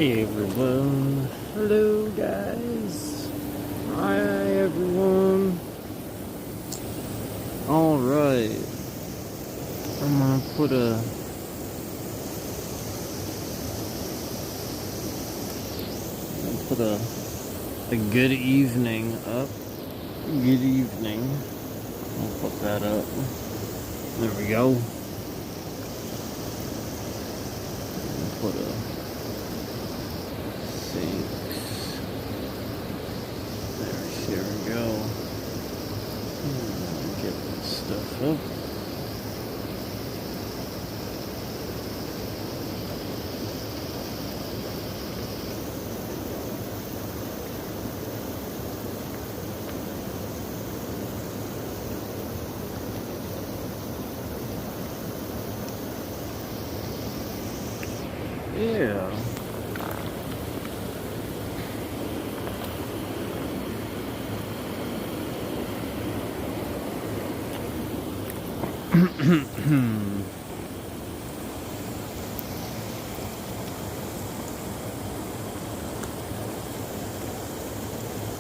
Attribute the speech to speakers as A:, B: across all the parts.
A: Hey everyone. Hello guys. Hi everyone. Alright. I'm gonna put a good evening up. Good evening. I'll put that up. There we go. I'll put a 6. There we go. Get this stuff up. Yeah.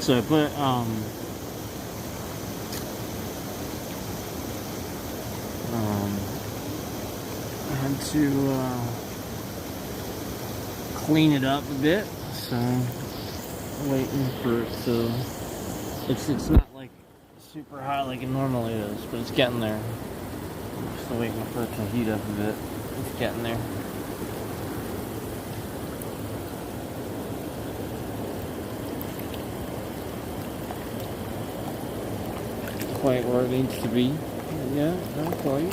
A: So I put I had to clean it up a bit, so waiting for it to it's not like super hot like it normally is, but it's getting there. I'm still waiting for it to heat up a bit. It's getting there. Quite where it needs to be. Yeah, not quite.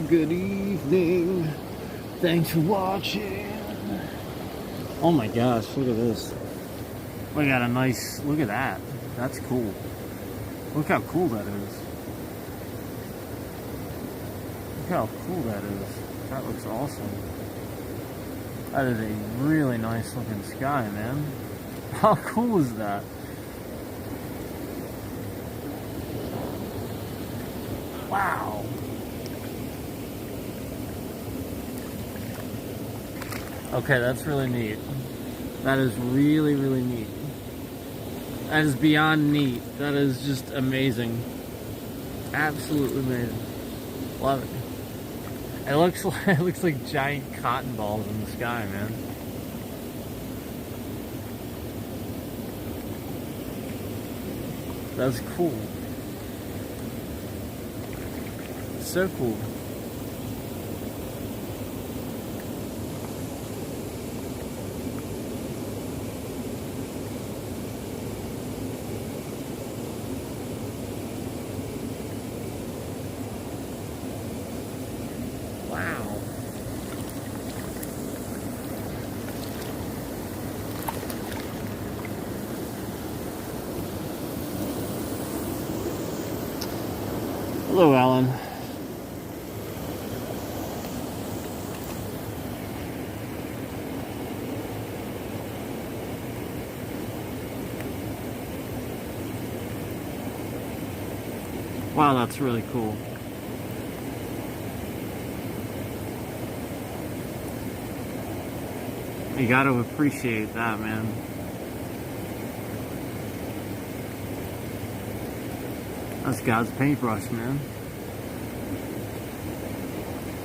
A: Good evening. Thanks for watching. Oh my gosh, look at this. We got a nice, look at that. That's cool. Look how cool that is. Look how cool that is. That looks awesome. That is a really nice looking sky, man. How cool is that? Wow. Okay, that's really neat. That is really, really neat. That is beyond neat. That is just amazing. Absolutely amazing. Love it. It looks like giant cotton balls in the sky, man. That's cool. So cool. Wow. Hello, Alan. Wow, that's really cool. You gotta appreciate that, man. That's God's paintbrush, man.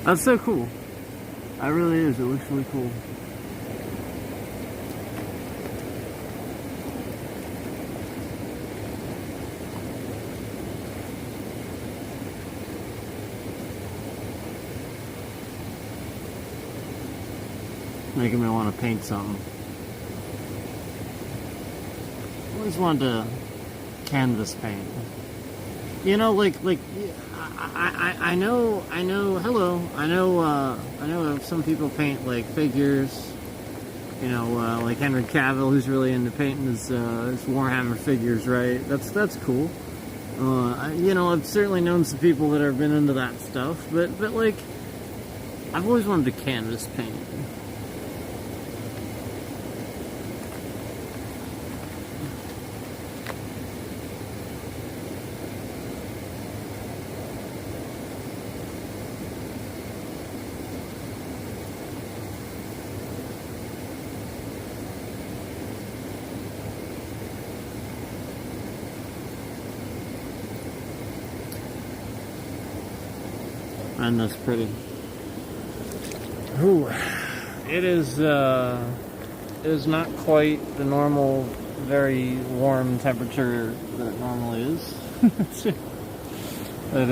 A: That's so cool. That really is. It looks really cool. Making me want to paint something. Always wanted to canvas paint. You know, like I know. Hello, I know. Some people paint like figures. You know, like Henry Cavill, who's really into painting his Warhammer figures, right? That's cool. You know, I've certainly known some people that have been into that stuff, but like, I've always wanted to canvas paint. And that's pretty. Ooh, it is not quite the normal, very warm temperature that it normally is. It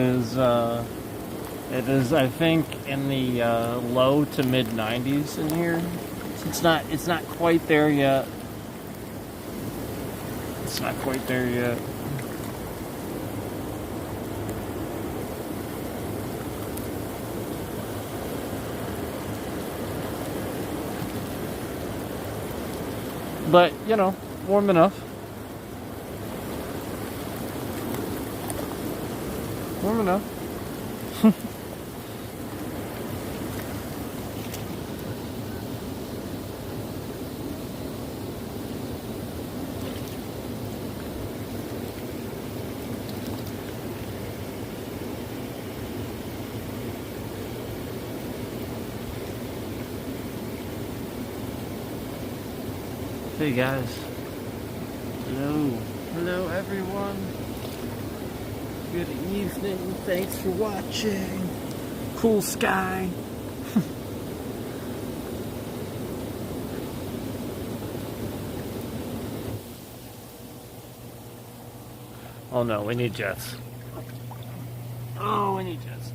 A: is, I think, in the low to mid 90s in here. It's not quite there yet. It's not quite there yet. But, you know, warm enough. Warm enough. Hey guys. Hello. Hello everyone. Good evening. Thanks for watching. Cool sky. Oh no, we need jets. Oh, we need jets.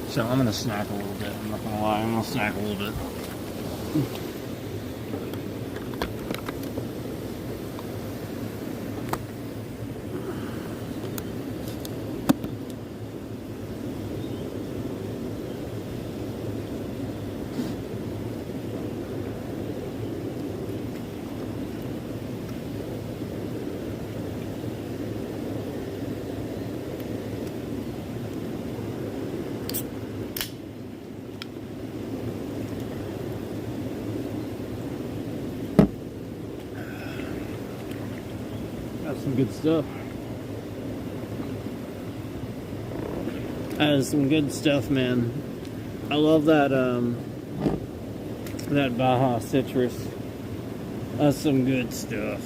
A: So I'm gonna snack a little bit. I'm not gonna lie, I'm gonna snack a little bit. Got some good stuff. That is some good stuff, man. I love that that Baja citrus. That's some good stuff.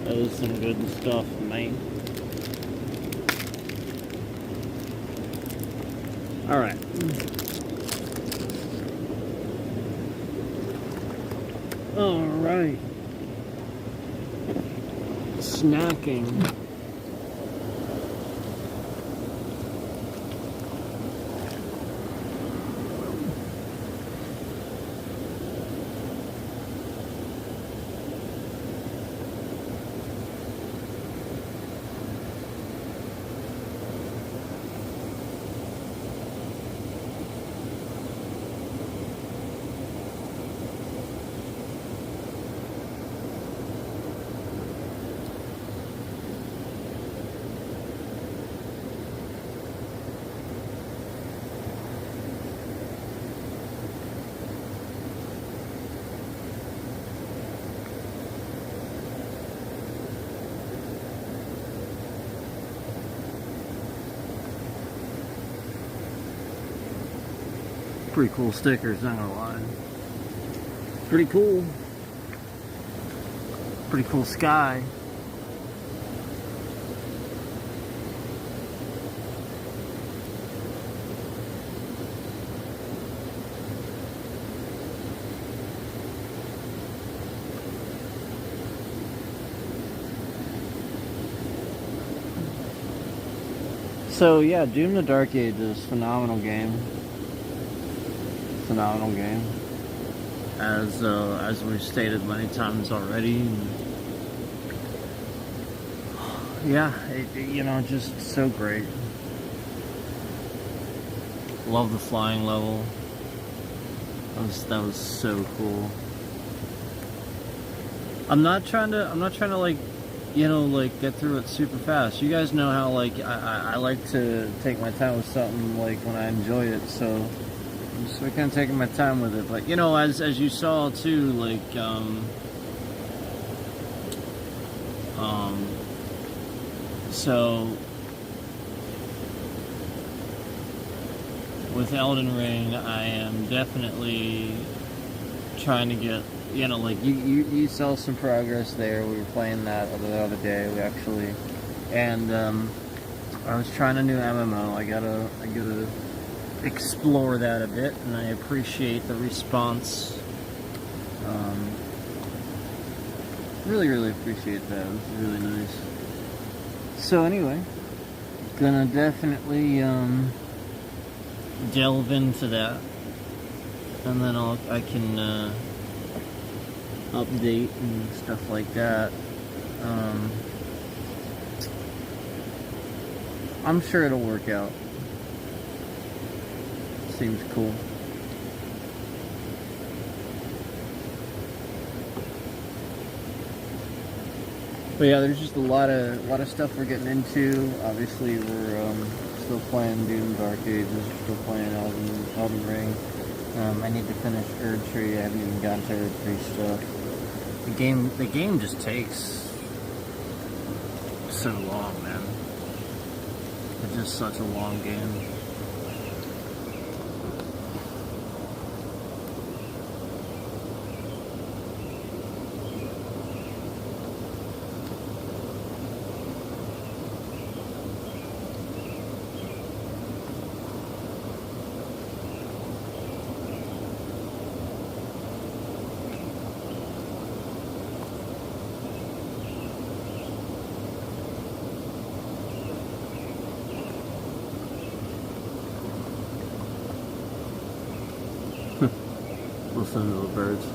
A: That is some good stuff, man. All right. All right. Snacking. Pretty cool stickers, not gonna lie. Pretty cool. Pretty cool sky. So yeah, Doom the Dark Ages, phenomenal game. Phenomenal game, as we've stated many times already. Yeah, you know, just so great. Love the flying level. That was so cool. I'm not trying to like you know, like, get through it super fast. You guys know how, like, I like to take my time with something, like, when I enjoy it, so I'm just kind of taking my time with it. But, you know, as you saw, too, like, so with Elden Ring, I am definitely trying to get, you know, like, you saw some progress there. We were playing that the other day, we actually, and I was trying a new MMO. I gotta explore that a bit, and I appreciate the response. Really appreciate that. It was really nice. So anyway, gonna definitely delve into that, and then I can update and stuff like that. I'm sure it'll work out. Seems cool. But yeah, there's just a lot of stuff we're getting into. Obviously, we're still playing Doom Dark Ages, we're still playing Elden Ring. I need to finish Erdtree. I haven't even gotten to Erdtree stuff. The game just takes so long, man. It's just such a long game. Listen to the birds.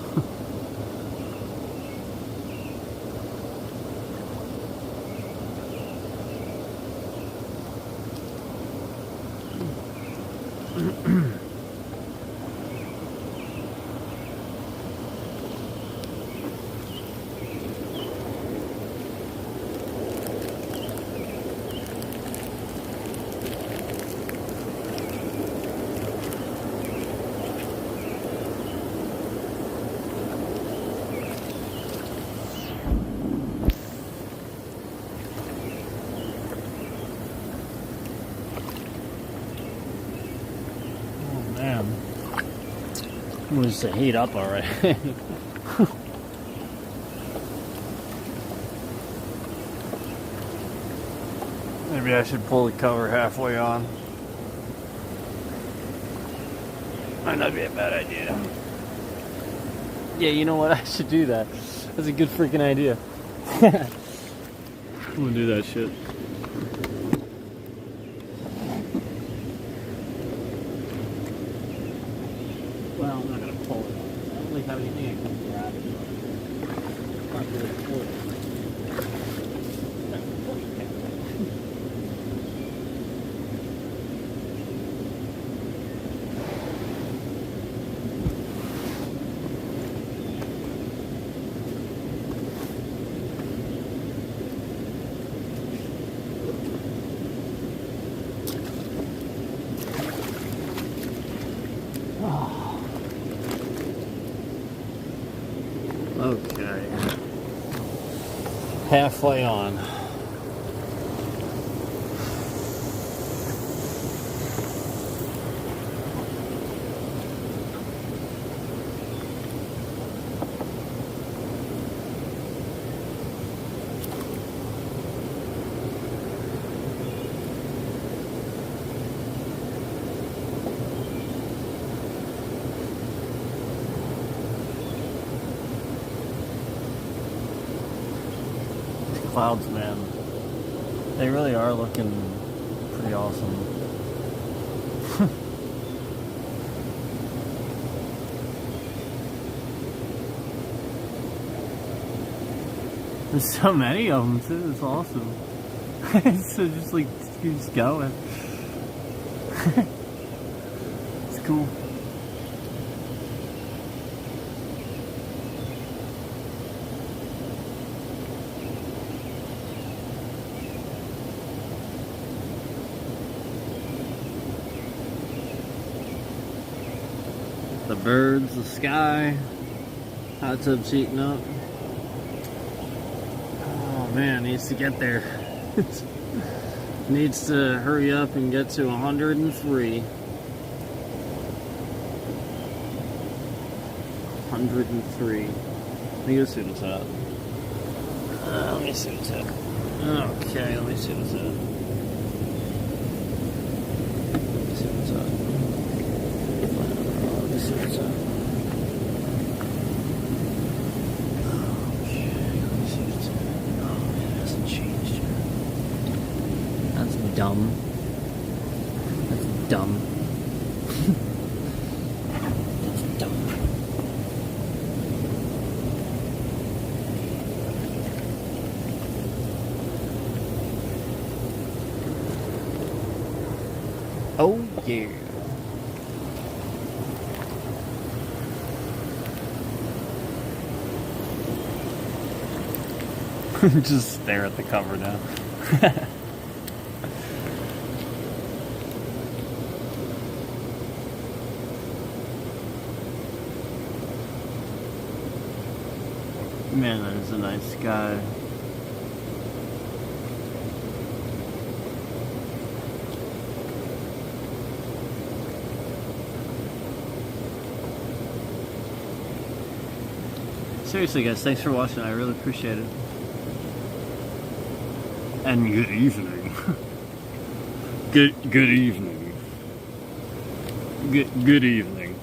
A: I'm just to heat up already. Maybe I should pull the cover halfway on. Might not be a bad idea. Yeah, you know what? I should do that. That's a good freaking idea. I'm gonna do that shit. Well, I'm not gonna pull it. I don't really have anything I can grab it. Not really pull it. Okay. Halfway on. Clouds, man. They really are looking pretty awesome. There's so many of them too. It's awesome. So just like keeps going. It's cool. birds, the sky, hot tub's heating up. Oh man, needs to get there. Needs to hurry up and get to 103. 103. Let me go see what's up. Let me see what's up. Okay, let me see what's up. Let me see what's up. Let me see what's up. Okay, let me see what's up. Oh man, it hasn't changed yet. That's dumb. That's dumb. That's dumb. Oh yeah. Just stare at the cover now. Man, that is a nice sky. Seriously guys, thanks for watching, I really appreciate it. And good evening. Good evening. Good evening.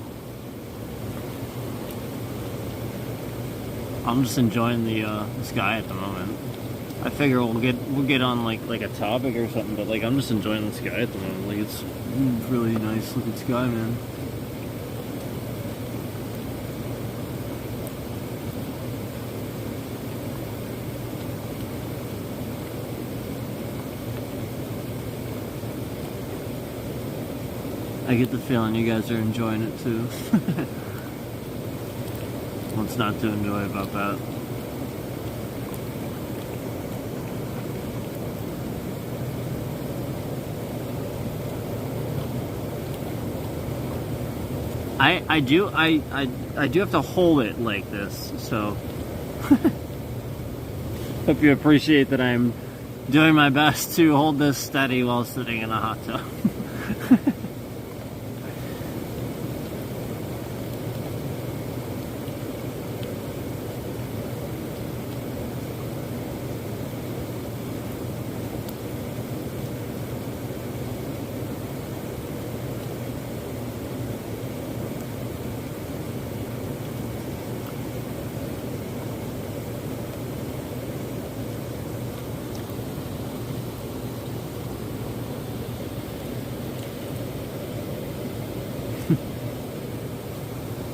A: I'm just enjoying the sky at the moment. I figure we'll get on like a topic or something, but like I'm just enjoying the sky at the moment. Like it's really nice looking sky, man. I get the feeling you guys are enjoying it too. What's not to enjoy about that? I do have to hold it like this, so hope you appreciate that I'm doing my best to hold this steady while sitting in a hot tub.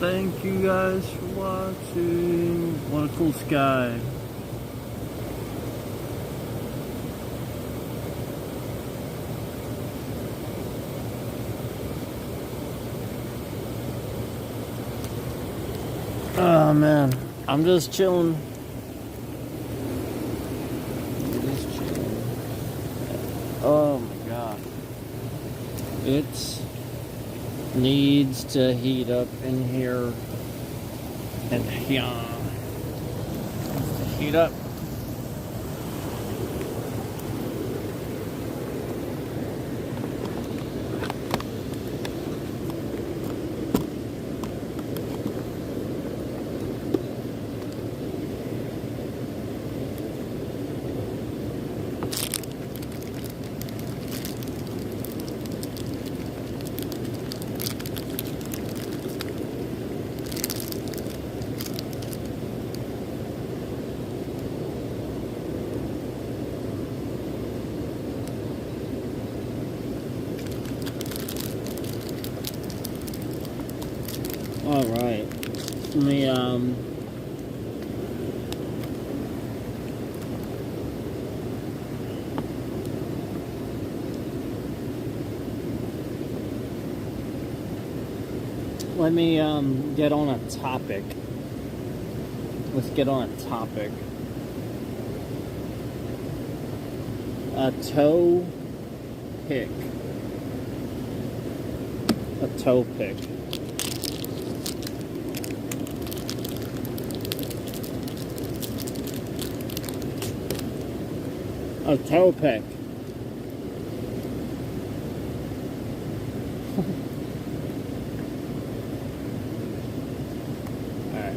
A: Thank you guys for watching. What a cool sky. Oh man, I'm just chilling. Oh my god. It needs to heat up in here. And yeah. Heat up. All right. Let me get on a topic. Let's get on a topic. A toe pick. A toe pick. A toe pick. Alright.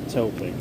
A: A toe pick.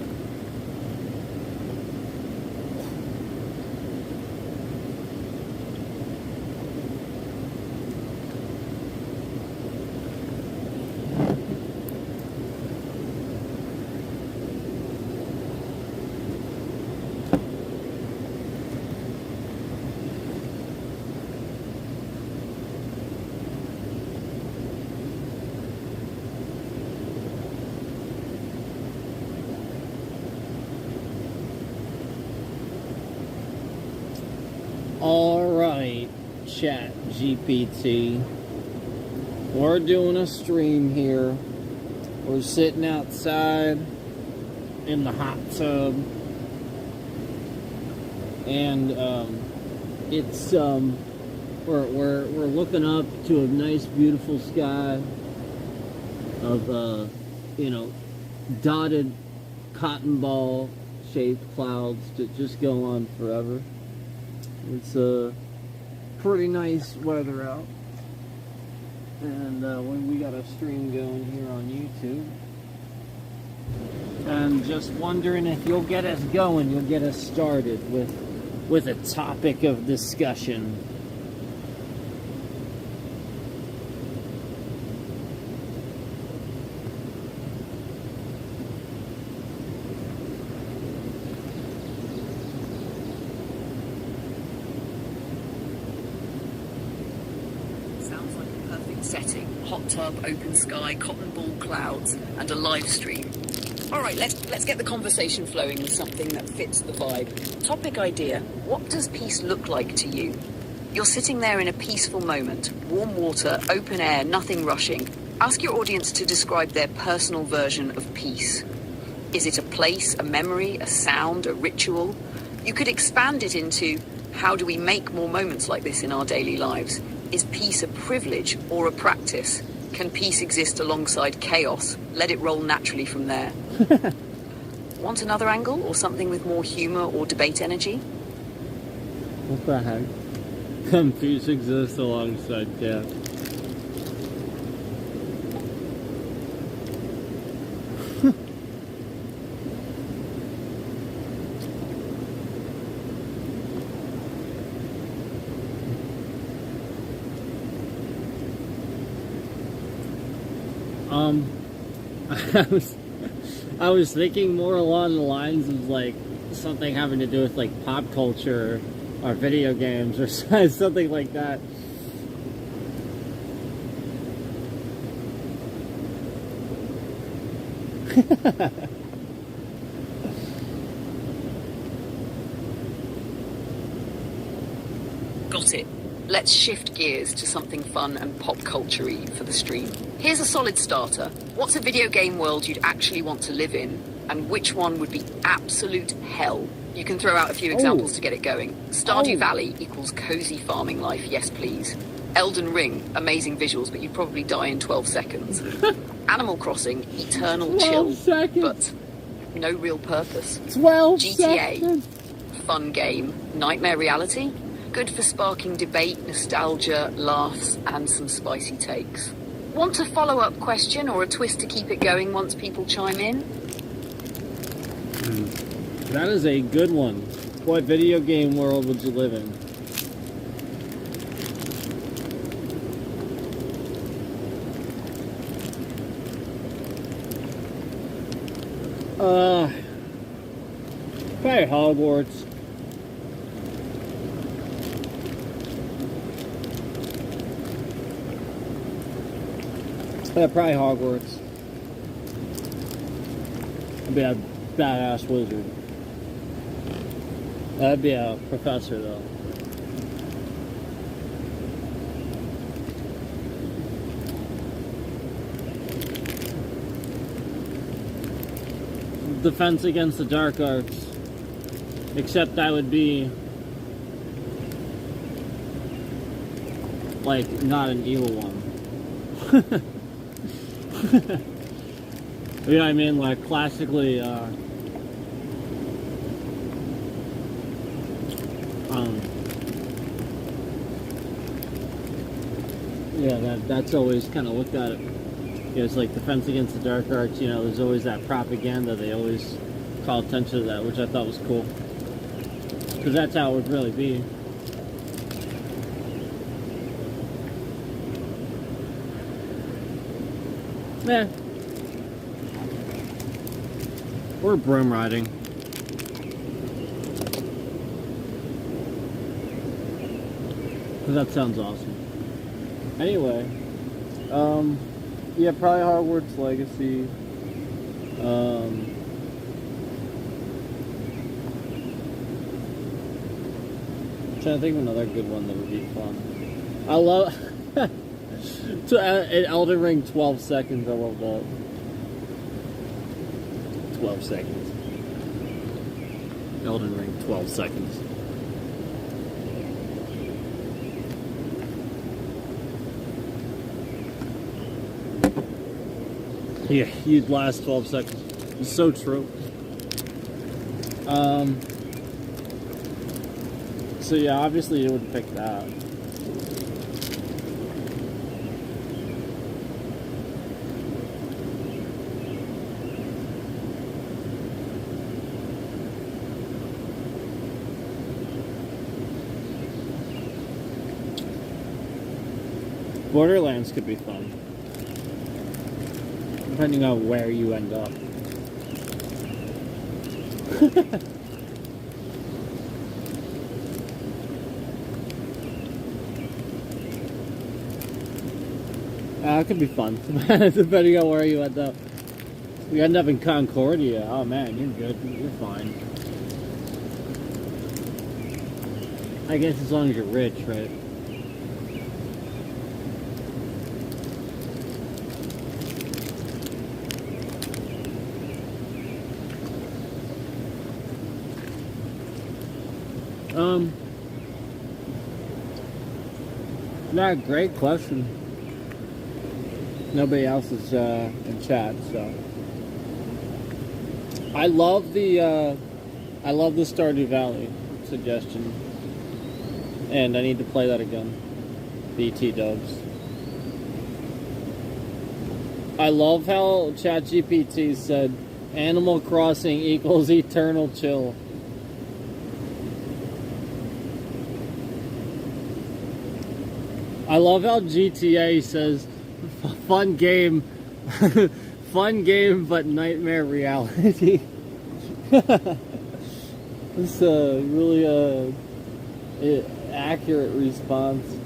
A: Alright, Chat GPT. We're doing a stream here. We're sitting outside in the hot tub. And it's we're looking up to a nice beautiful sky of dotted cotton ball shaped clouds that just go on forever. It's pretty nice weather out, and when we got a stream going here on YouTube, and just wondering if you'll get us going, you'll get us started with a topic of discussion.
B: Setting, hot tub, open sky, cotton ball clouds, and a live stream. All right, let's get the conversation flowing with something that fits the vibe. Topic idea: what does peace look like to you? You're sitting there in a peaceful moment, warm water, open air, nothing rushing. Ask your audience to describe their personal version of peace. Is it a place, a memory, a sound, a ritual? You could expand it into, how do we make more moments like this in our daily lives? Is peace a privilege or a practice? Can peace exist alongside chaos? Let it roll naturally from there. Want another angle or something with more humor or debate energy?
A: What the heck? Can peace exist alongside chaos? I was thinking more along the lines of like something having to do with like pop culture or video games or something like that.
B: Got it. Let's shift gears to something fun and pop culture-y for the stream. Here's a solid starter. What's a video game world you'd actually want to live in? And which one would be absolute hell? You can throw out a few examples to get it going. Stardew Valley equals cozy farming life, yes please. Elden Ring, amazing visuals, but you'd probably die in 12 seconds. Animal Crossing, eternal chill, but no real purpose.
A: 12
B: GTA,
A: seconds.
B: Fun game. Nightmare reality, good for sparking debate, nostalgia, laughs, and some spicy takes. Want a follow-up question or a twist to keep it going once people chime in?
A: That is a good one. What video game world would you live in? Probably Hogwarts. Probably Hogwarts. I'd be a badass wizard. I'd be a professor, though. Defense against the dark arts. Except I would be like not an evil one. You know what I mean? Like classically Um, yeah, that's always kind of looked at it. It's like Defense Against the Dark Arts. There's always that propaganda. They always call attention to that, which I thought was cool, because that's how it would really be. Yeah. Or broom riding. Because that sounds awesome. Anyway, yeah, probably Hogwarts Legacy. I'm trying to think of another good one that would be fun. I love Elden Ring 12 seconds. I love that. 12 seconds. Elden Ring 12 seconds. Yeah, you'd last 12 seconds. It's so true. So yeah, obviously you would pick that. Borderlands could be fun, depending on where you end up. It could be fun, depending on where you end up. If you end up in Concordia, oh man, you're good, you're fine. I guess as long as you're rich, right? Yeah, great question. Nobody else is in chat, so I love the Stardew Valley suggestion, and I need to play that again. BT dubs. I love how ChatGPT said Animal Crossing equals eternal chill. I love how GTA says fun game, fun game, but nightmare reality. It's a really accurate response.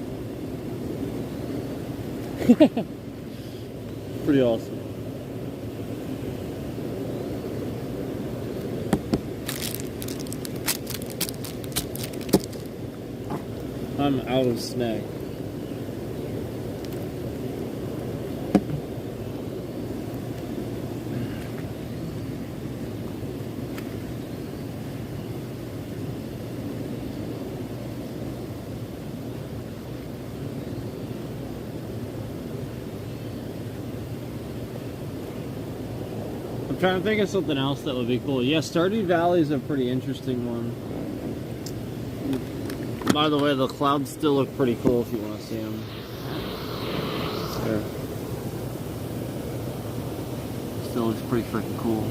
A: Pretty awesome. I'm out of snack. I'm trying to think of something else that would be cool. Yeah, Stardew Valley is a pretty interesting one. By the way, the clouds still look pretty cool if you want to see them. There. Still looks pretty freaking cool.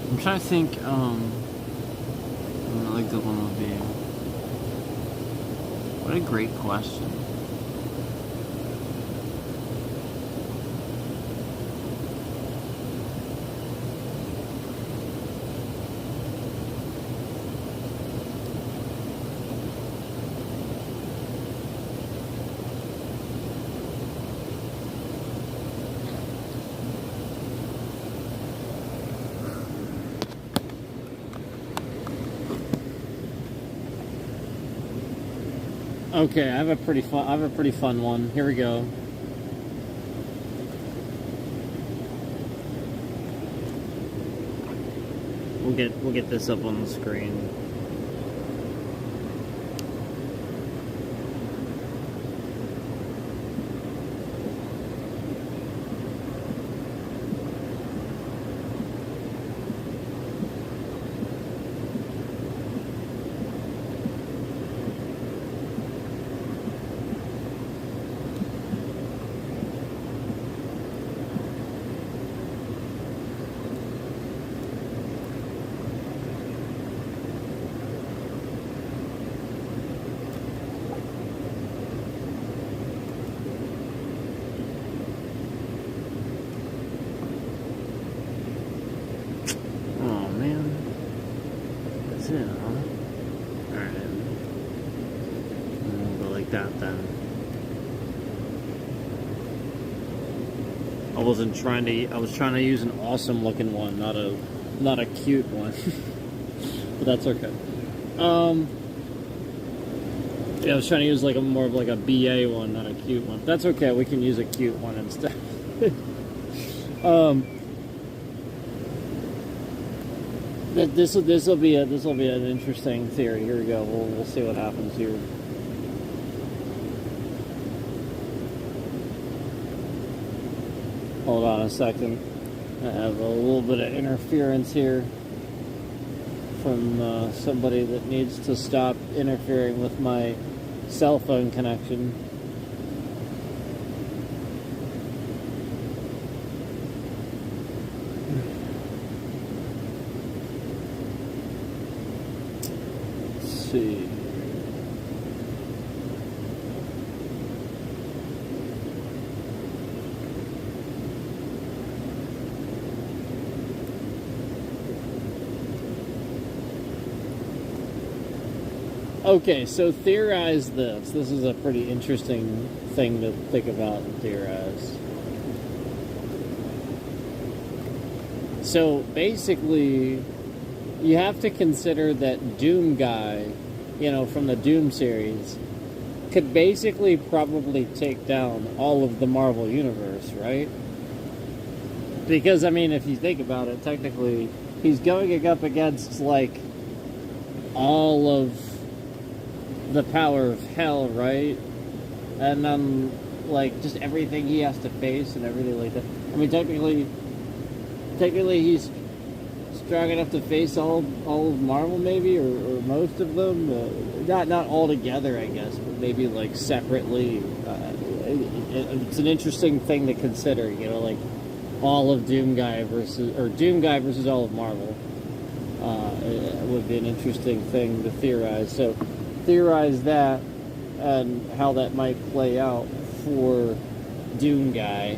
A: I'm trying to think, another good one would be... What a great question. Okay, I have a pretty fun one. Here we go. We'll get this up on the screen. I was trying to use an awesome looking one, not a cute one. But that's okay. Yeah, I was trying to use like more of like a BA one, not a cute one. That's okay. We can use a cute one instead. This will be an interesting theory. Here we go. We'll see what happens here. Hold on a second. I have a little bit of interference here from somebody that needs to stop interfering with my cell phone connection. Let's see. Okay, so theorize this. This is a pretty interesting thing to think about and theorize. So basically, you have to consider that Doom guy, from the Doom series, could basically probably take down all of the Marvel Universe, right? Because, if you think about it, technically, he's going up against, all of the power of hell, right? And just everything he has to face and everything like that. Technically he's strong enough to face all of Marvel, maybe, or most of them. Not all together, I guess, but maybe separately. It's an interesting thing to consider, all of Doom guy versus all of Marvel. It would be an interesting thing to theorize. So theorize that and how that might play out for Doom guy.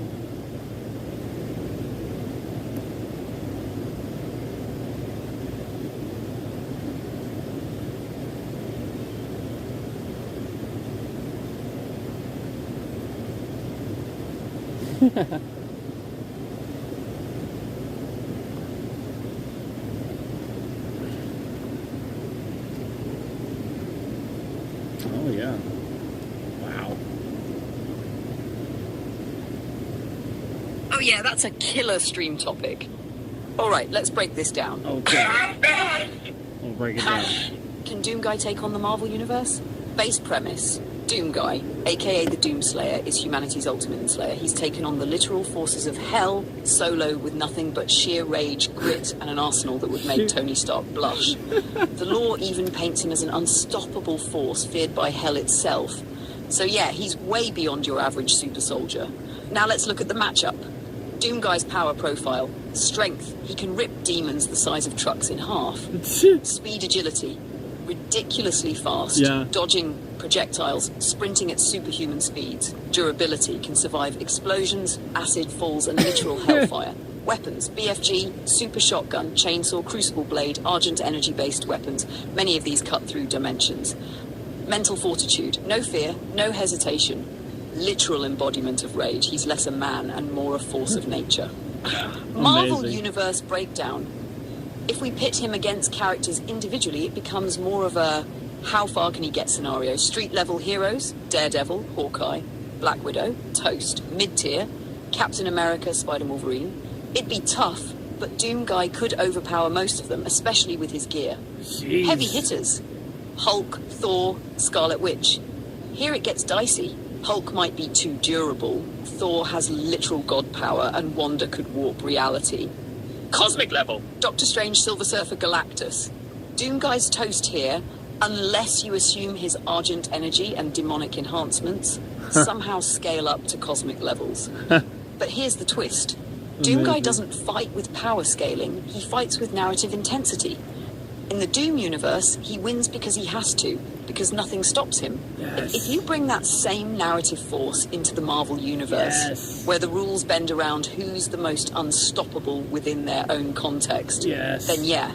A: Oh, yeah. Wow.
B: Oh yeah, that's a killer stream topic. Alright, let's break this down.
A: Okay. We'll break it down.
B: Can Doom Guy take on the Marvel Universe? Base premise. Doom Guy, aka the Doomslayer, is humanity's ultimate enslayer. He's taken on the literal forces of hell, solo, with nothing but sheer rage, grit, and an arsenal that would make Tony Stark blush. The lore even paints him as an unstoppable force feared by hell itself. So yeah, he's way beyond your average super soldier. Now let's look at the matchup. Doom Guy's power profile. Strength. He can rip demons the size of trucks in half. Speed, agility. Ridiculously fast,
A: yeah.
B: Dodging projectiles, sprinting at superhuman speeds. Durability, can survive explosions, acid falls, and literal hellfire. Weapons, BFG, super shotgun, chainsaw, crucible blade, argent energy-based weapons. Many of these cut through dimensions. Mental fortitude, no fear, no hesitation. Literal embodiment of rage. He's less a man and more a force of nature. Marvel Universe breakdown. If we pit him against characters individually, it becomes more of a how far can he get scenario. Street level heroes, Daredevil, Hawkeye, Black Widow, Toast. Mid-tier, Captain America, Spider-Wolverine. It'd be tough, but Doom Guy could overpower most of them, especially with his gear.
A: Jeez.
B: Heavy hitters, Hulk, Thor, Scarlet Witch. Here it gets dicey. Hulk might be too durable. Thor has literal god power, and Wanda could warp reality. Cosmic level. Doctor Strange, Silver Surfer, Galactus. Doom Guy's toast here, unless you assume his argent energy and demonic enhancements somehow scale up to cosmic levels. But here's the twist. Doom Guy doesn't fight with power scaling, he fights with narrative intensity. In the Doom universe, he wins because he has to, because nothing stops him.
A: Yes.
B: If you bring that same narrative force into the Marvel universe,
A: yes.
B: where the rules bend around who's the most unstoppable within their own context,
A: yes.
B: then yeah,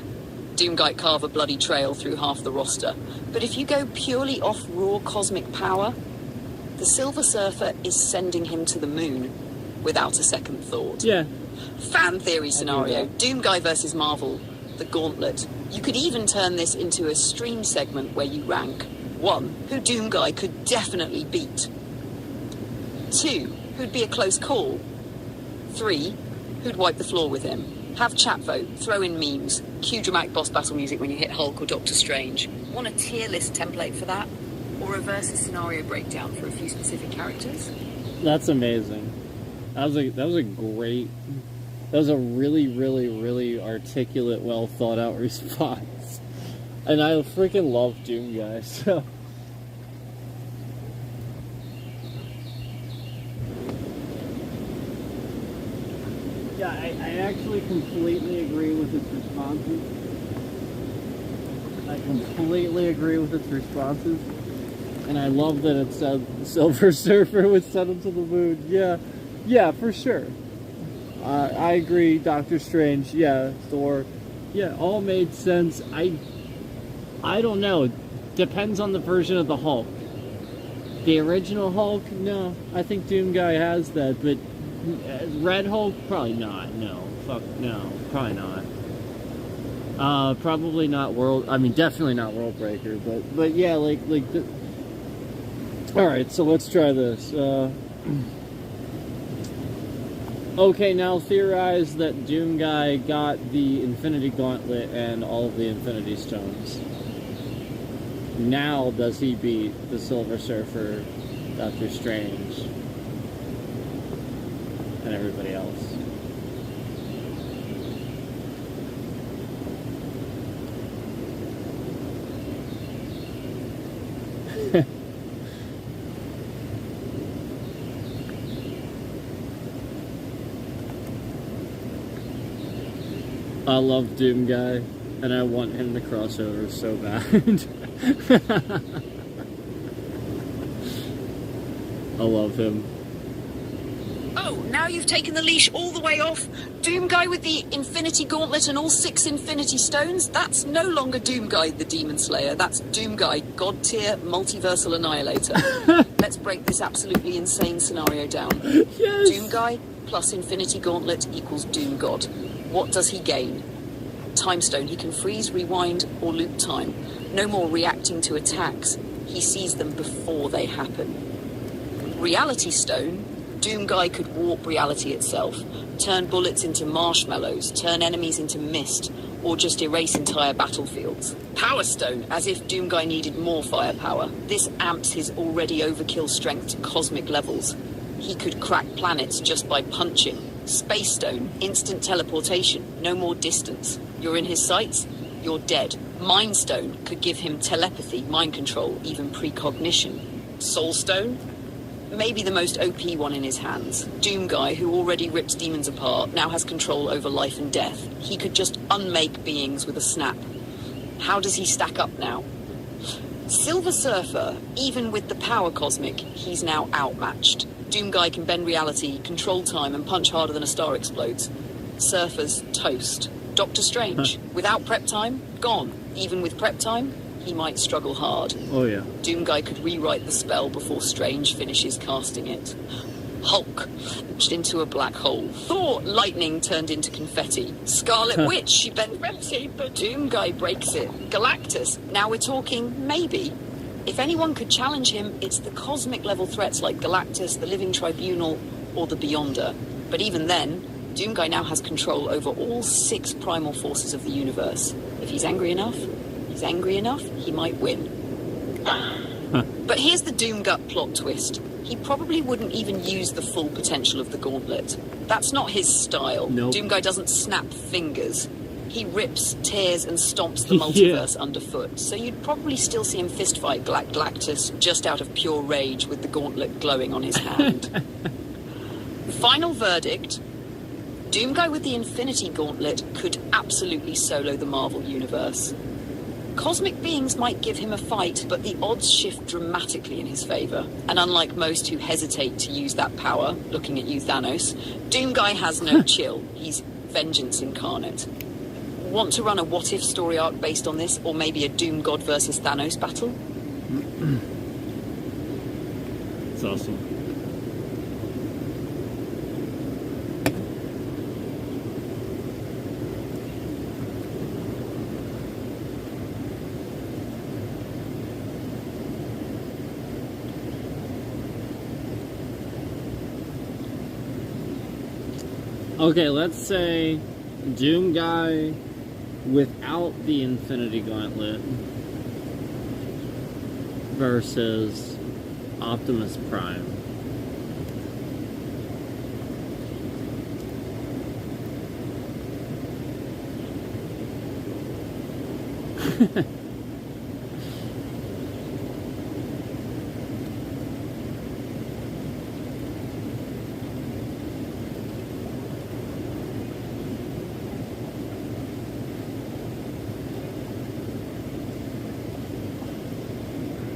B: Doom Guy carve a bloody trail through half the roster. But if you go purely off raw cosmic power, the Silver Surfer is sending him to the moon. without a second thought.
A: Yeah.
B: Fan theory scenario,
A: that.
B: Doomguy versus Marvel, the Gauntlet. You could even turn this into a stream segment where you rank 1. Who Doomguy could definitely beat. 2. Who'd be a close call. 3. Who'd wipe the floor with him. Have chat vote, throw in memes, cue dramatic boss battle music when you hit Hulk or Doctor Strange. Want a tier list template for that? Or a versus scenario breakdown for a few specific characters?
A: That's amazing. That was a really, really, really articulate, well thought out response. And I freaking love Doomguy, so. Yeah, I actually completely agree with its responses. I completely agree with its responses. And I love that it said Silver Surfer was sent him to the moon. Yeah, for sure. I agree, Doctor Strange, yeah, Thor. Yeah, all made sense. I don't know. Depends on the version of the Hulk. The original Hulk, no. I think Doomguy has that, but Red Hulk, probably not. No, fuck no, probably not. Probably not definitely not World Breaker, but yeah, like the. All right, so let's try this. Okay, now theorize that Doomguy got the Infinity Gauntlet and all of the Infinity Stones. Now does he beat the Silver Surfer, Doctor Strange, and everybody else? I love Doomguy, and I want him to cross over so bad. I love him.
B: Oh, now you've taken the leash all the way off? Doomguy with the Infinity Gauntlet and all 6 Infinity Stones? That's no longer Doomguy the Demon Slayer. That's Doomguy, God tier, multiversal annihilator. Let's break this absolutely insane scenario down.
A: Yes!
B: Doomguy plus Infinity Gauntlet equals Doom God. What does he gain? Time Stone. He can freeze, rewind, or loop time. No more reacting to attacks. He sees them before they happen. Reality Stone. Doomguy could warp reality itself, turn bullets into marshmallows, turn enemies into mist, or just erase entire battlefields. Power Stone, as if Doomguy needed more firepower. This amps his already overkill strength to cosmic levels. He could crack planets just by punching. Space Stone, instant teleportation, no more distance. You're in his sights, you're dead. Mind Stone could give him telepathy, mind control, even precognition. Soul Stone? Maybe the most OP one in his hands. Doomguy, who already rips demons apart, now has control over life and death. He could just unmake beings with a snap. How does he stack up now? Silver Surfer, even with the power cosmic, he's now outmatched. Doomguy can bend reality, control time, and punch harder than a star explodes. Surfer's toast. Doctor Strange, without prep time, gone. Even with prep time, he might struggle hard.
A: Oh yeah.
B: Doomguy could rewrite the spell before Strange finishes casting it. Hulk, launched into a black hole. Thor, lightning turned into confetti. Scarlet Witch, she bent gravity, but Doomguy breaks it. Galactus, now we're talking maybe. If anyone could challenge him, it's the cosmic level threats like Galactus, the Living Tribunal, or the Beyonder. But even then, Doomguy now has control over all 6 primal forces of the universe. If he's angry enough, he might win. But here's the Doomgut plot twist. He probably wouldn't even use the full potential of the gauntlet. That's not his style.
A: Nope.
B: Doomguy doesn't snap fingers. He rips, tears, and stomps the multiverse underfoot. So you'd probably still see him fistfight Galactus just out of pure rage with the gauntlet glowing on his hand. Final verdict. Doomguy with the Infinity Gauntlet could absolutely solo the Marvel Universe. Cosmic beings might give him a fight, but the odds shift dramatically in his favour. And unlike most who hesitate to use that power, looking at you, Thanos, Doomguy has no chill. He's vengeance incarnate. Want to run a what-if story arc based on this, or maybe a Doom God versus Thanos battle?
A: It's awesome. Okay, let's say Doom Guy without the Infinity Gauntlet versus Optimus Prime.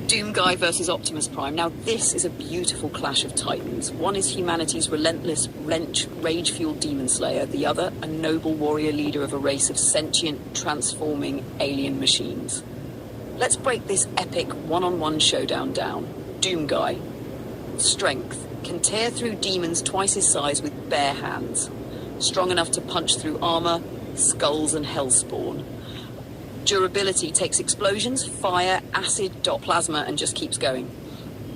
B: Doom Guy versus Optimus Prime. Now, this is a beautiful clash of titans. One is humanity's relentless, rage-fueled demon slayer. The other, a noble warrior leader of a race of sentient, transforming alien machines. Let's break this epic one-on-one showdown down. Doom Guy. Strength. Can tear through demons twice his size with bare hands. Strong enough to punch through armor, skulls, and hellspawn. Durability takes explosions, fire, acid, dot plasma, and just keeps going.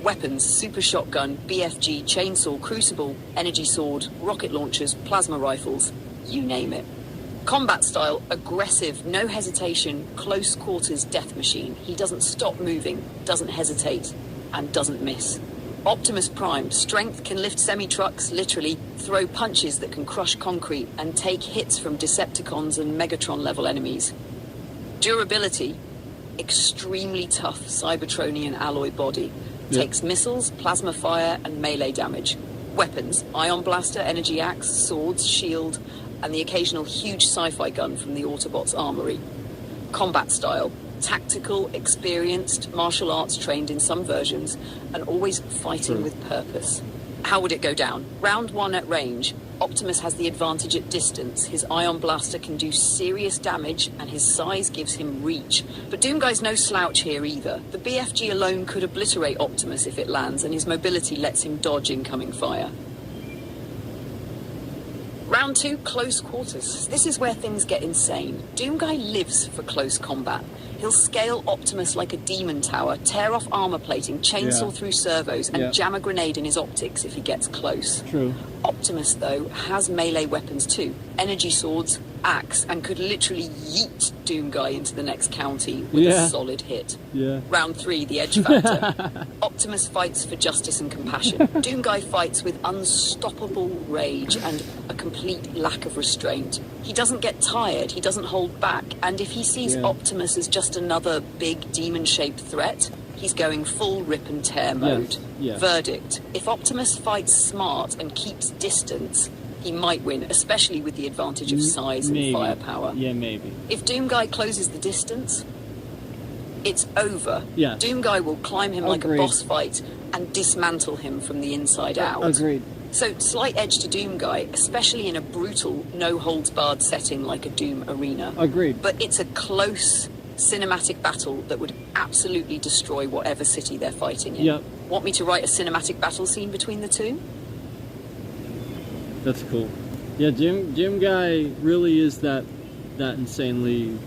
B: Weapons, super shotgun, BFG, chainsaw, crucible, energy sword, rocket launchers, plasma rifles, you name it. Combat style, aggressive, no hesitation, close quarters death machine. He doesn't stop moving, doesn't hesitate, and doesn't miss. Optimus Prime, strength, can lift semi-trucks, literally, throw punches that can crush concrete, and take hits from Decepticons and Megatron-level enemies. Durability, extremely tough Cybertronian alloy body. Takes missiles, plasma fire, and melee damage. Weapons, ion blaster, energy axe, swords, shield, and the occasional huge sci-fi gun from the Autobots armory. Combat style, tactical, experienced, martial arts trained in some versions, and always fighting with purpose. How would it go down? Round one at range. Optimus has the advantage at distance. His ion blaster can do serious damage, and his size gives him reach. But Doom Guy's no slouch here either. The BFG alone could obliterate Optimus if it lands, and his mobility lets him dodge incoming fire. Round two, close quarters. This is where things get insane. Doom Guy lives for close combat. He'll scale Optimus like a demon tower, tear off armor plating, chainsaw through servos, and jam a grenade in his optics if he gets close.
A: True.
B: Optimus, though, has melee weapons too. Energy swords, axe, and could literally yeet Doom Guy into the next county with a solid hit. Round three, the edge factor. Optimus fights for justice and compassion. Doom Guy fights with unstoppable rage and a complete lack of restraint. He doesn't get tired, he doesn't hold back, and if he sees Optimus as just another big demon-shaped threat, he's going full rip and tear mode. Verdict: if Optimus fights smart and keeps distance, he might win, especially with the advantage of size and firepower.
A: Yeah, maybe.
B: If Doom Guy closes the distance, it's over.
A: Yeah.
B: Doom Guy will climb him like a boss fight and dismantle him from the inside out.
A: Agreed.
B: So, slight edge to Doom Guy, especially in a brutal, no-holds-barred setting like a Doom arena.
A: Agreed.
B: But it's a close, cinematic battle that would absolutely destroy whatever city they're fighting in.
A: Yep.
B: Want me to write a cinematic battle scene between the two?
A: That's cool. Yeah, Doom Guy really is that insanely,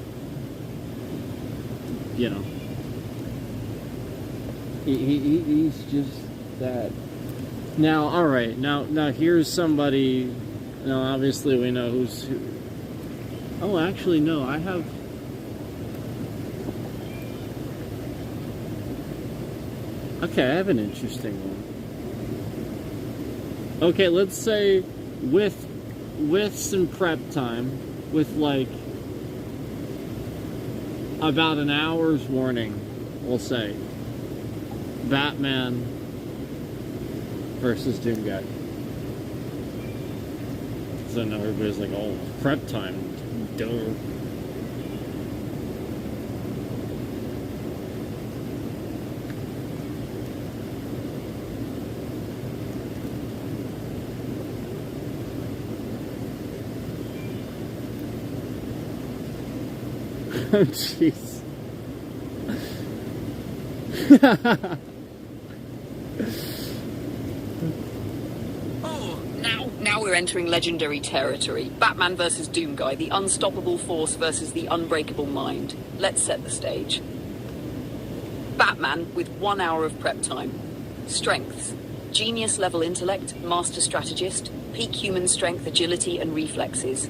A: you know. He's just that. Now, all right. Now, here's somebody. Now, obviously, we know who's who. Oh, actually, no. I have. Okay, I have an interesting one. Okay, let's say with some prep time, with like about an hour's warning, we'll say. Batman versus Doom Guy. So now everybody's like, oh, prep time. Duh. Oh, jeez.
B: Now we're entering legendary territory. Batman versus Doom Guy, the unstoppable force versus the unbreakable mind. Let's set the stage. Batman with 1 hour of prep time. Strengths: Genius level intellect, master strategist, peak human strength, agility, and reflexes.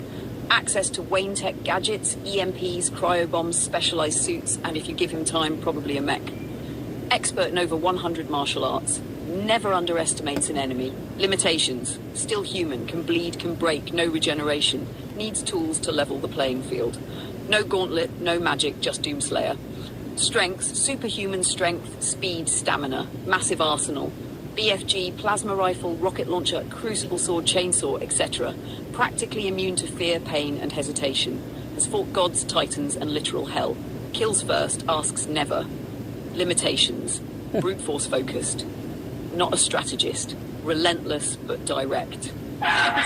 B: Access to Wayne Tech gadgets, EMPs, cryobombs, specialized suits, and if you give him time, probably a mech. Expert in over 100 martial arts. Never underestimates an enemy. Limitations. Still human, can bleed, can break, no regeneration. Needs tools to level the playing field. No gauntlet, no magic, just Doomslayer. Strengths, superhuman strength, speed, stamina. Massive arsenal. BFG, plasma rifle, rocket launcher, crucible sword, chainsaw, etc. Practically immune to fear, pain, and hesitation. Has fought gods, titans, and literal hell. Kills first, asks never. Limitations. Brute force focused. Not a strategist. Relentless but direct.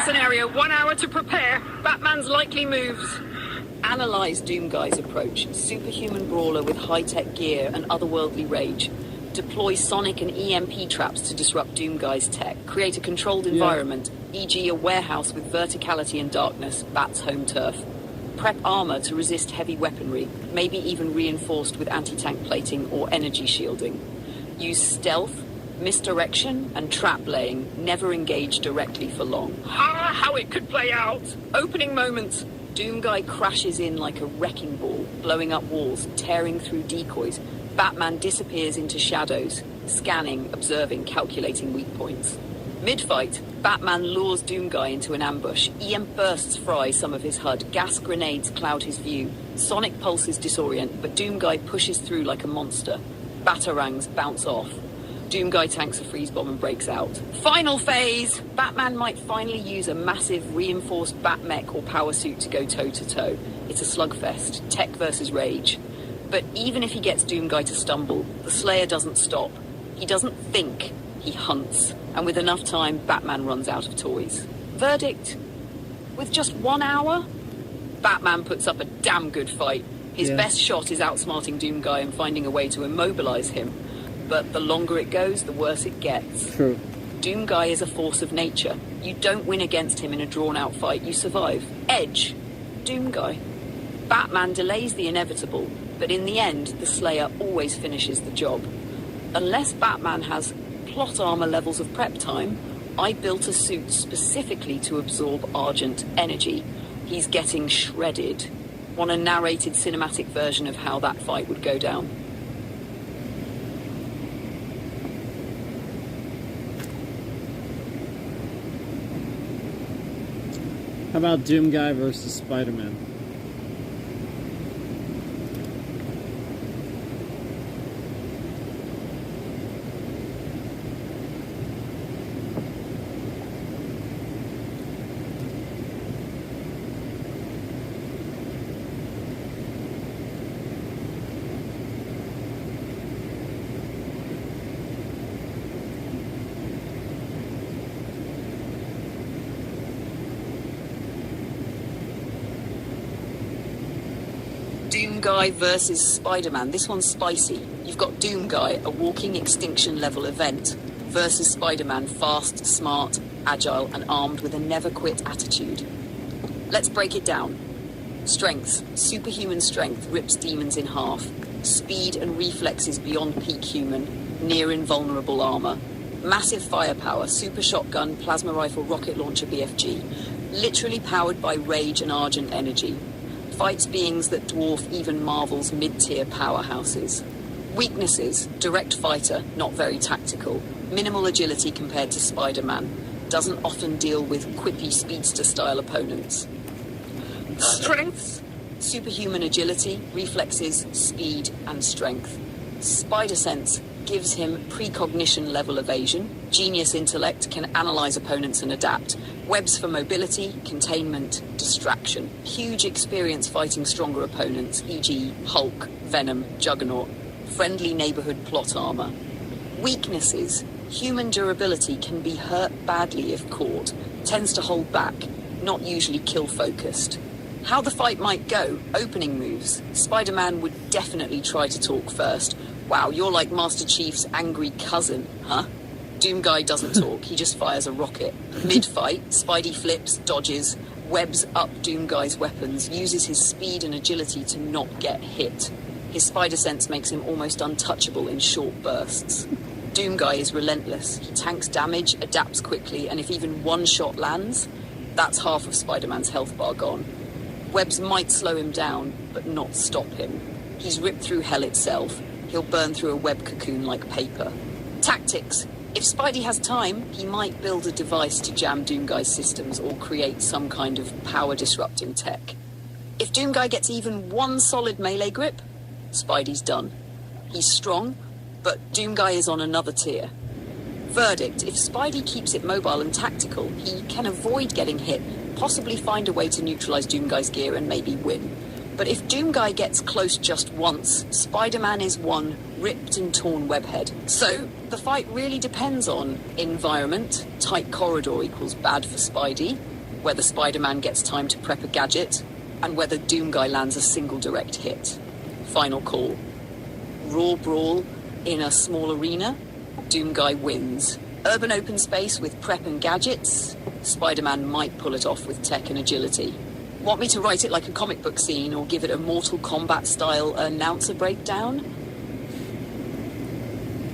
B: Scenario, 1 hour to prepare. Batman's likely moves. Analyze Doomguy's approach. Superhuman brawler with high-tech gear and otherworldly rage. Deploy sonic and EMP traps to disrupt Doomguy's tech. Create a controlled environment, e.g. a warehouse with verticality and darkness, Bat's home turf. Prep armor to resist heavy weaponry, maybe even reinforced with anti-tank plating or energy shielding. Use stealth, misdirection, and trap laying. Never engage directly for long. How it could play out! Opening moments. Doomguy crashes in like a wrecking ball, blowing up walls, tearing through decoys. Batman disappears into shadows, scanning, observing, calculating weak points. Mid-fight, Batman lures Doomguy into an ambush. EM bursts fry some of his HUD. Gas grenades cloud his view. Sonic pulses disorient, but Doomguy pushes through like a monster. Batarangs bounce off. Doomguy tanks a freeze bomb and breaks out. Final phase! Batman might finally use a massive reinforced Batmech or power suit to go toe-to-toe. It's a slugfest, tech versus rage. But even if he gets Doomguy to stumble, the Slayer doesn't stop. He doesn't think, he hunts. And with enough time, Batman runs out of toys. Verdict? With just 1 hour? Batman puts up a damn good fight. His best shot is outsmarting Doomguy and finding a way to immobilize him. But the longer it goes, the worse it gets.
A: True.
B: Doomguy is a force of nature. You don't win against him in a drawn-out fight, you survive. Edge. Doomguy. Batman delays the inevitable, but in the end, the Slayer always finishes the job. Unless Batman has plot armor levels of prep time, I built a suit specifically to absorb Argent energy. He's getting shredded. Want a narrated cinematic version of how that fight would go down?
A: How about Doomguy versus Spider-Man?
B: Doomguy versus Spider-Man. This one's spicy. You've got Doomguy, a walking extinction level event, versus Spider-Man, fast, smart, agile, and armed with a never quit attitude. Let's break it down. Strengths. Superhuman strength rips demons in half. Speed and reflexes beyond peak human. Near invulnerable armor. Massive firepower. Super shotgun, plasma rifle, rocket launcher, BFG. Literally powered by rage and Argent energy. Fights beings that dwarf even Marvel's mid-tier powerhouses. Weaknesses. Direct fighter, not very tactical. Minimal agility compared to Spider-Man. Doesn't often deal with quippy speedster-style opponents. Strengths. Superhuman agility, reflexes, speed, and strength. Spider sense gives him precognition level evasion. Genius intellect can analyze opponents and adapt. Webs for mobility, containment, distraction. Huge experience fighting stronger opponents, e.g. Hulk, Venom, Juggernaut. Friendly neighborhood plot armor. Weaknesses. Human durability can be hurt badly if caught. Tends to hold back. Not usually kill-focused. How the fight might go. Opening moves. Spider-Man would definitely try to talk first. Wow, you're like Master Chief's angry cousin, huh? Doomguy doesn't talk, he just fires a rocket. Mid-fight, Spidey flips, dodges, webs up Doomguy's weapons, uses his speed and agility to not get hit. His spider sense makes him almost untouchable in short bursts. Doomguy is relentless. He tanks damage, adapts quickly, and if even one shot lands, that's half of Spider-Man's health bar gone. Webs might slow him down, but not stop him. He's ripped through hell itself. He'll burn through a web cocoon like paper. Tactics. If Spidey has time, he might build a device to jam Doomguy's systems or create some kind of power-disrupting tech. If Doomguy gets even one solid melee grip, Spidey's done. He's strong, but Doomguy is on another tier. Verdict: if Spidey keeps it mobile and tactical, he can avoid getting hit, possibly find a way to neutralize Doomguy's gear and maybe win. But if Doomguy gets close just once, Spider-Man is one ripped and torn webhead. So the fight really depends on environment. Tight corridor equals bad for Spidey, whether Spider-Man gets time to prep a gadget, and whether Doomguy lands a single direct hit. Final call. Raw brawl in a small arena, Doomguy wins. Urban open space with prep and gadgets, Spider-Man might pull it off with tech and agility. Want me to write it like a comic book scene or give it a Mortal Kombat style announcer breakdown?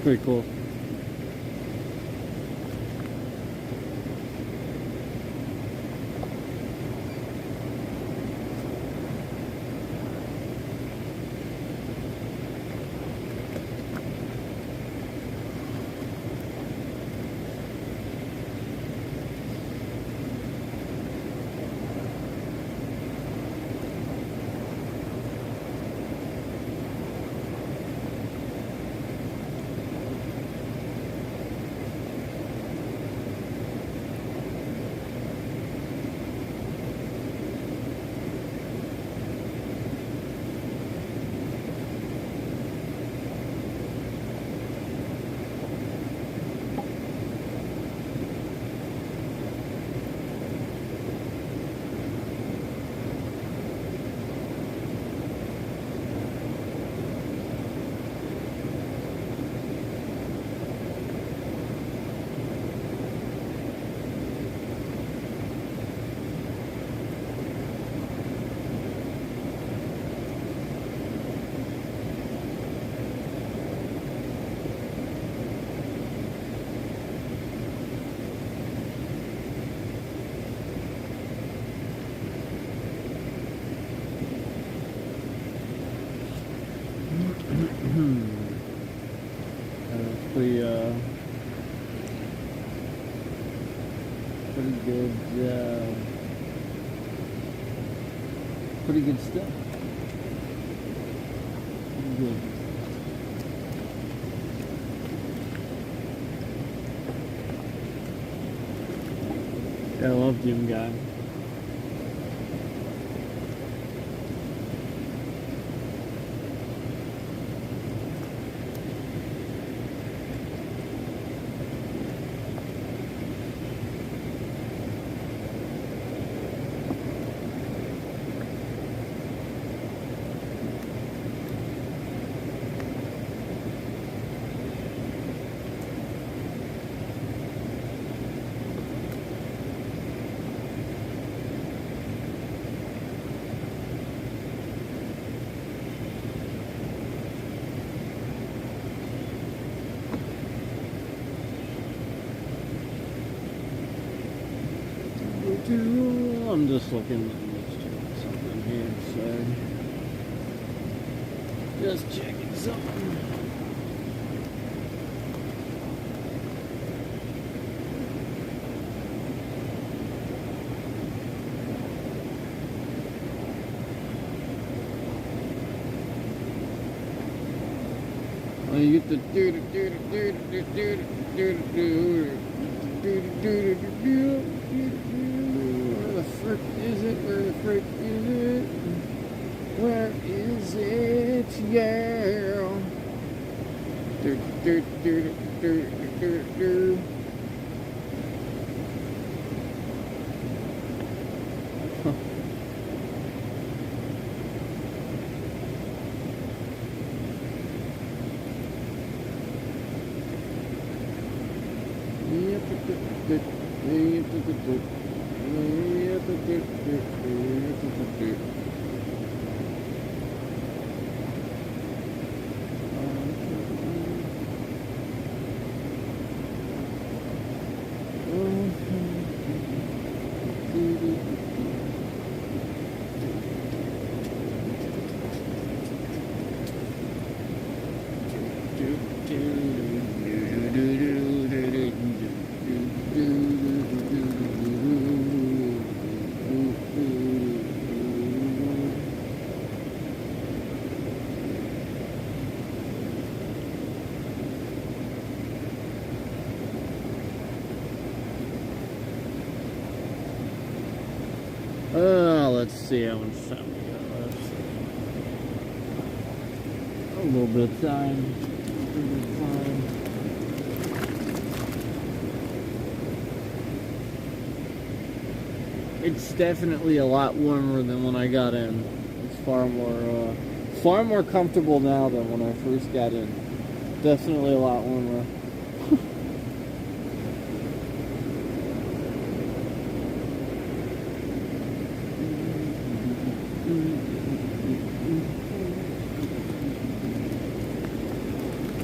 A: Pretty cool. Pretty pretty good stuff. Pretty good. I love Doomguy. I'm just looking at something here, so just checking something. Well, you get the where the frick is it? Where the frick is it? Where is it? Yeah. Let's see how much time we got left. A little bit of time. It's definitely a lot warmer than when I got in. It's far more comfortable now than when I first got in. Definitely a lot warmer.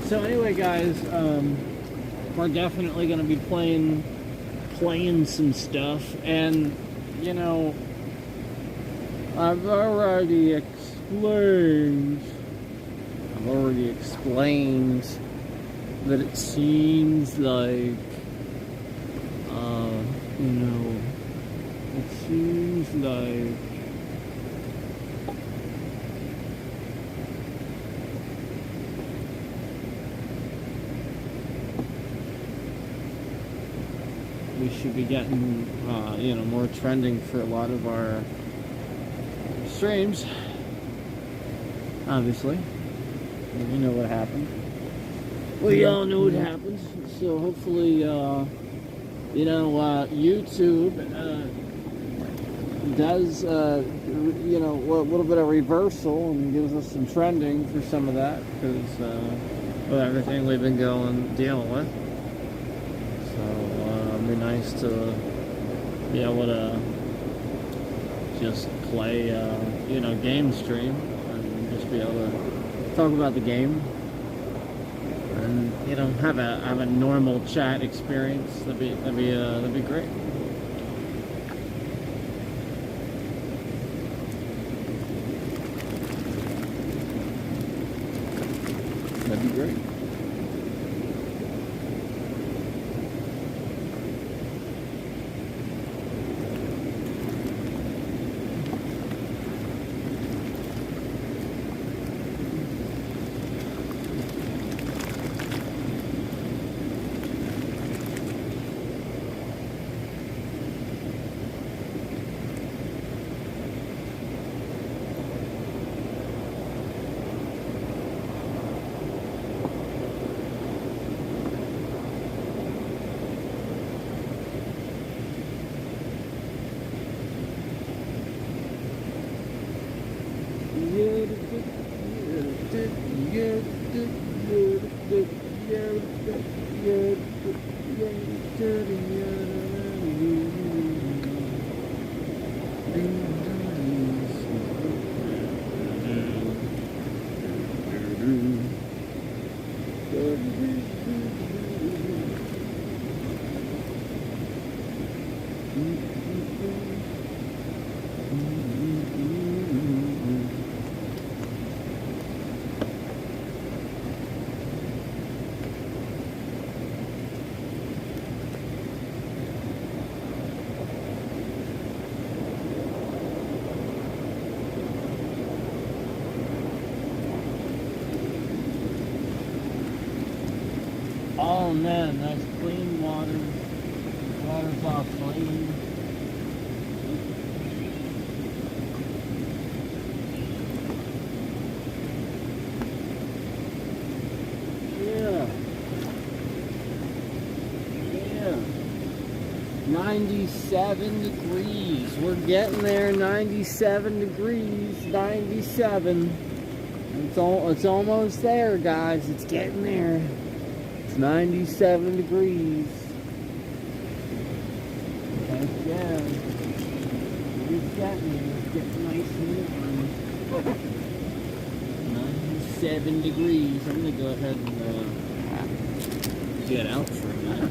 A: So anyway, guys, we're definitely going to be playing some stuff, and you know, I've already explained that it seems like, you know, it seems like we should be getting, you know, more trending for a lot of our streams. Obviously, you know what happened. We all know what happened. So hopefully, you know, YouTube does, you know, a little bit of reversal and gives us some trending for some of that, because with everything we've been dealing with. So it'd be nice to be able to just play, you know, game stream and just be able to talk about the game and, you know, have a normal chat experience. That'd be great. That'd be great. Oh man, that's clean water. Water's all clean. Yeah. 97 degrees. We're getting there. 97 degrees. 97. It's almost there, guys. It's getting there. 97 degrees. Heck yeah. It's getting nice and warm. 97 degrees. I'm gonna go ahead and get out for a minute.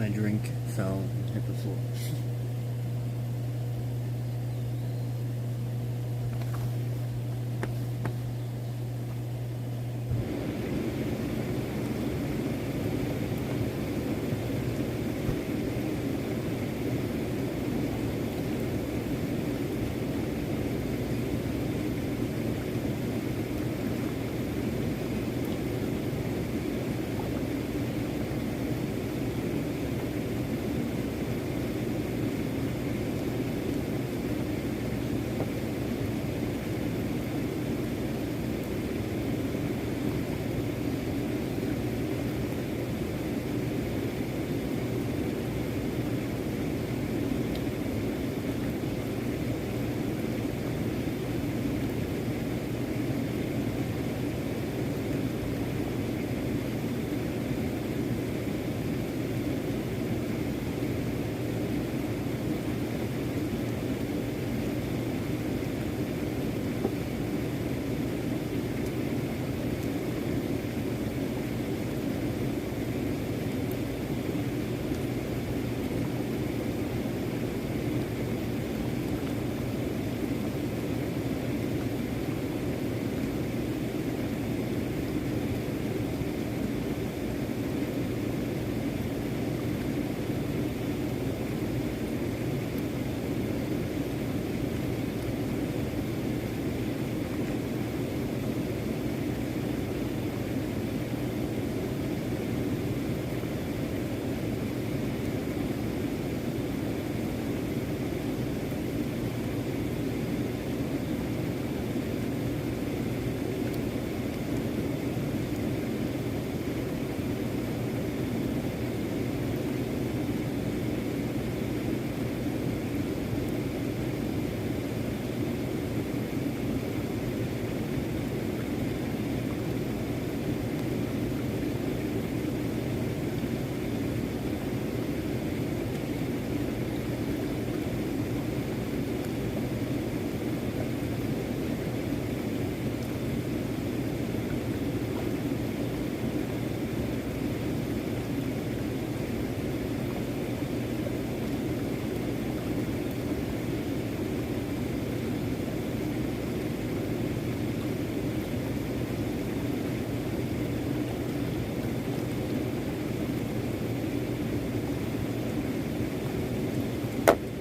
A: My drink fell and hit the floor.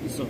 A: So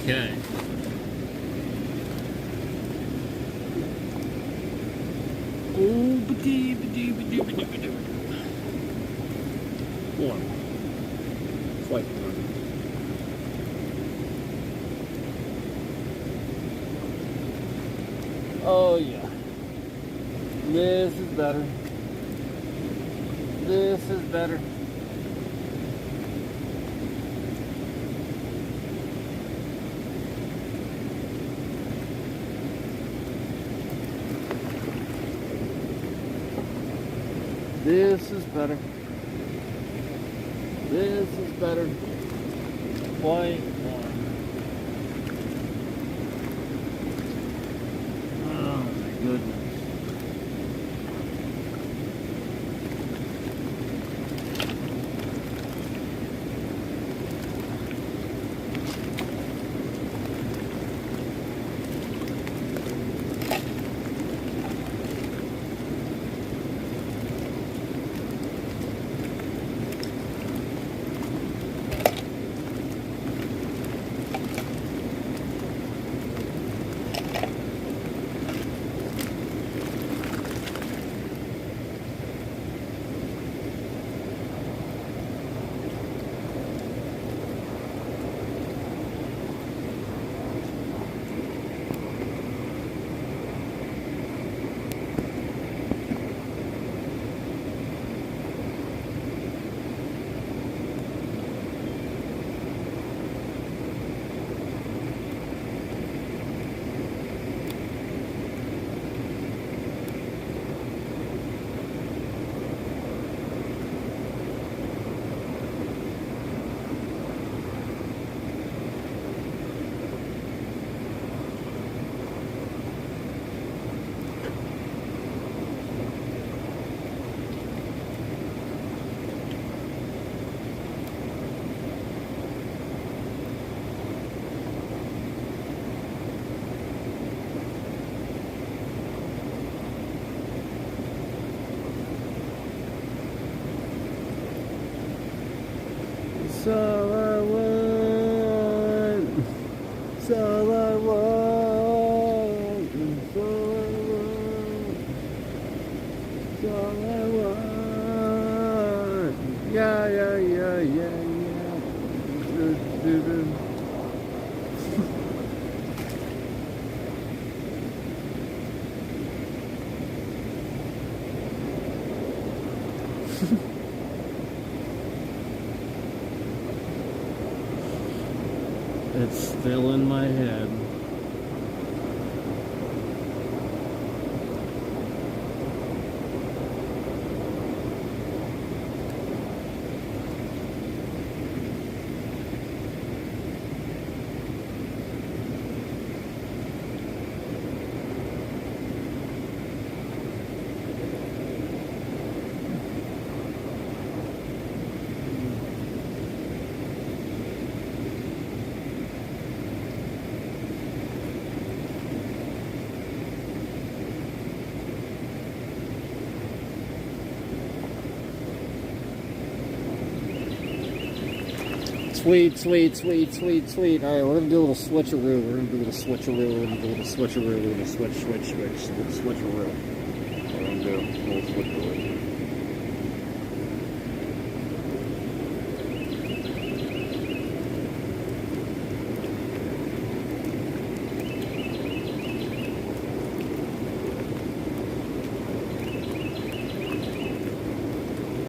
A: okay. Oh, warm. Quite warm. Oh yeah. This is better. This is better. This is better. This is better. Quite warm. Oh my goodness. all I want. It's all I want. It's all I want. It's all I want. Yeah, yeah, yeah, yeah, yeah. It's still in my head. Sweet, sweet, sweet, sweet, sweet. All right, we're gonna do a little switcheroo. We're gonna do a little switcheroo. We're gonna do a little switcheroo. We're gonna switch, switch, switch. Switcheroo. We're gonna do a little switcheroo.